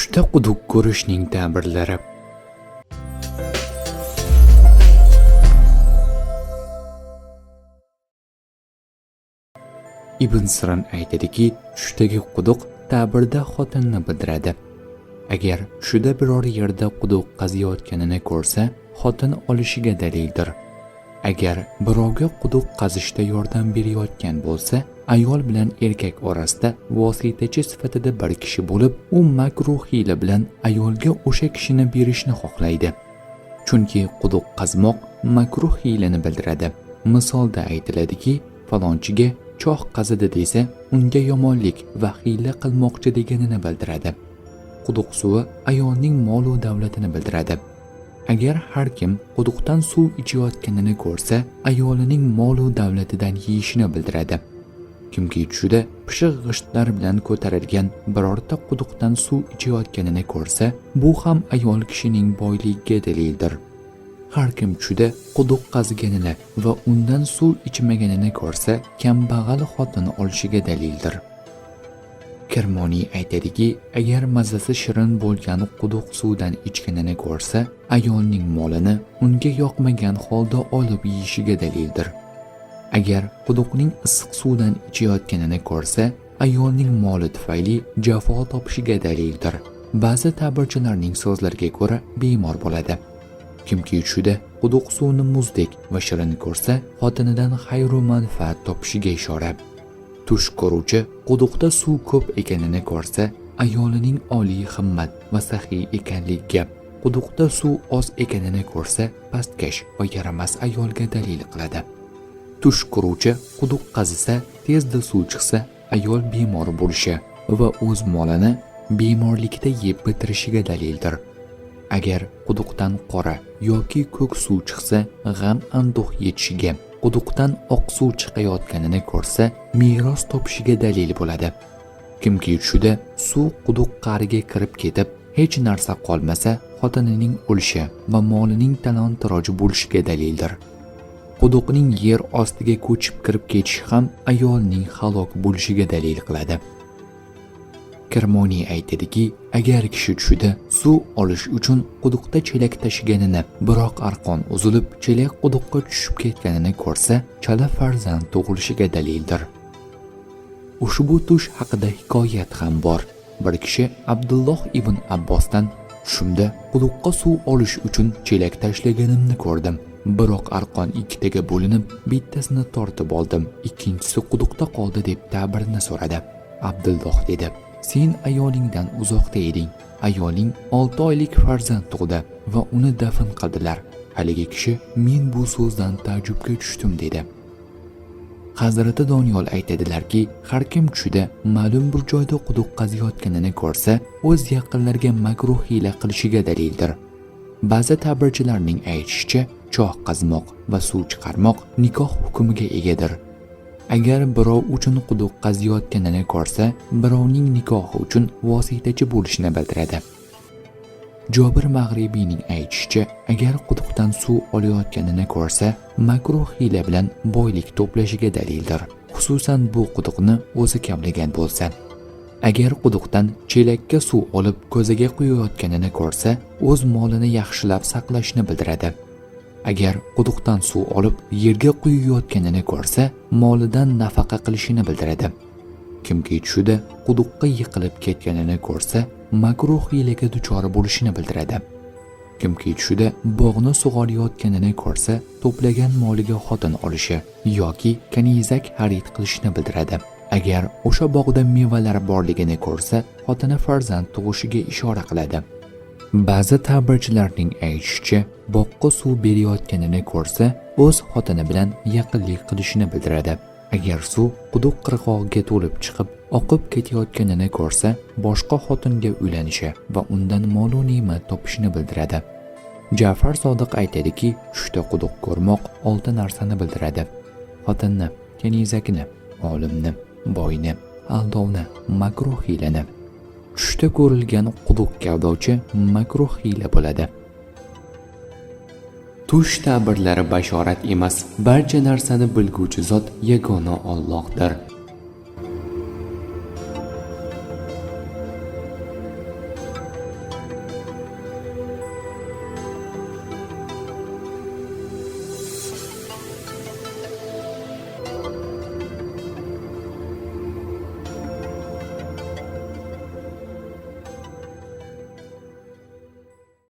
Tushda quduq ko'rishning ta'birlari. Ibn Sirin aytadiki, tushdagi quduq ta'birda xotinni bildiradi. Agar tushida biror yerda quduq qaziyotganini ko'rsa, xotin olishiga dalildir. Agar birovga quduq qazishda yordam berayotgan bo'lsa, ayol bilan erkak orasida vositachi sifatida bir kishi bo'lib, u makruh hiyla bilan ayolga o'sha kishini berishni xohlaydi. Chunki quduq qazmoq makruh hiylani bildiradi. Misolda aytiladiki, falonchiga choh qazidi desa, unga yomonlik va hiyla qilmoqchi deganini bildiradi. Quduq suvi ayolning mol va davlatini bildiradi. Agar har kim quduqdan suv ichayotganini ko'rsa, ayolining mol va davlatidan yeyishini bildiradi. Kimki tushida pishiq g'ishtlar bilan ko'tarilgan birorta quduqdan suv ichayotganini ko'rsa, bu ham ayol kishining boyligiga dalildir. Har kim tushida quduq qaziganini va undan suv ichmaganini ko'rsa, kambag'al xotin olishiga dalildir. Kirmoniy aytadiki, agar mazasi shirin bo'lgan quduq suvdan ichganini ko'rsa, ayolning molini unga yoqmagan holda olib yeyishiga dalildir. Agar quduqning issiq suvdan ichayotganini ko'rsa, ayolning moli tufayli jafo topishiga dalildir. Ba'zi ta'birchilarning so'zlariga ko'ra bemor bo'ladi. Kimki tushida quduq suvini muzdek va shirin ko'rsa, xotinidan xayr va manfaat topishiga ishora. Tush ko'ruvchi quduqda suv ko'p ekanini ko'rsa, ayolining oliy himmat va saxiy ekanligiga, quduqda suv oz ekanini ko'rsa, pastkash va yaramas ayolga dalil qiladi. Tush ko'ruvchi quduq qazisa, tezda suv chiqsa, ayol bemor bo'lishi va o'z molini bemorlikda yeb bitirishiga dalildir. Agar quduqdan qora yoki ko'k suv chiqsa, g'am anduh yetishiga, quduqdan oq suv chiqayotganini ko'rsa, meros topishiga dalil bo'ladi. Kimki tushida suv quduq qa'riga kirib ketib, hech narsa qolmasa, xotinining o'lishi va molining talon-taroj bo'lishiga dalildir. Quduqning yer ostiga ko'chib kirib ketishi ham ayolning halok bo'lishiga dalil qiladi. Kirmoniy aytadiki, agar kishi tushida suv olish uchun quduqda chelak tashiganini, biroq arqon uzilib, chelak quduqqa tushib ketganini ko'rsa, chala farzand tug'ilishiga dalildir. Ushbu tush haqida hikoyat ham bor. Bir kishi Abdulloh ibn Abbosdan, tushimda quduqqa suv olish uchun chelak tashlaganimni ko'rdim. Biroq arqon ikkitaga bo'linib, bittasini tortib oldim, ikkinchisi quduqda qoldi deb ta'birini so'radi. Abdulloh dedi: "Sen ayolingdan uzoqda eding. Ayoling 6 oylik farzand tug'di va uni dafn qildilar." Haligi kishi men bu so'zdan taajjubga tushdim dedi. Hazrati Doniyol aytadilarki, har kim tushida ma'lum bir joyda quduq qaziyotganini ko'rsa, o'z yaqinlariga makruh hiyla qilishiga dalildir. Ba'zi ta'birchilarning aytishicha, choh qazmoq va suv chiqarmoq nikoh hukmiga egadir. Agar birov uchun quduq qaziyotganini ko'rsa, birovning nikohi uchun vositachi bo'lishini bildiradi. Jobir Mag'ribiyning aytishicha, agar quduqdan suv olayotganini ko'rsa, makruh hiyla bilan boylik to'plashiga dalildir. Xususan bu quduqni o'zi kamlagan bo'lsa. Agar quduqdan chelakka suv olib ko'zaga quyayotganini ko'rsa, o'z molini yaxshilab saqlashni bildiradi. Agar quduqdan suv olib yerga quyayotganini ko'rsa, molidan nafaqa qilishini bildiradi. Kimki tushida quduqqa yiqilib ketganini ko'rsa, makruh hiylaga duchor bo'lishini bildiradi. Kimki tushida bog'ni sug'orayotganini ko'rsa, to'plagan moliga xotin olishi yoki kanizak xarid qilishini bildiradi. Agar o'sha bog'da mevalar borligini ko'rsa, xotini farzand tug'ishiga ishora qiladi. Ba'zi ta'birchilarning aytishicha, boqqa suv berayotganini ko'rsa, o'z xotini bilan yaqinlik qilishini bildiradi. Agar suv quduq qirg'og'iga to'lib chiqib, oqib ketayotganini ko'rsa, boshqa xotinga uylanishi va undan mol va ne'mat topishini bildiradi. Ja'far Sodiq aytadiki, tushda quduq ko'rmoq 6 narsani bildiradi: xotinni, kanizakni, olimni, boyni, aldovni, makruh hiylani. Tushda ko'rilgan quduq kavdovchi makruh hiyla bo'ladi. Tush ta'birlari bashorat emas, barcha narsani bilguvchi zot yagona Allohdir.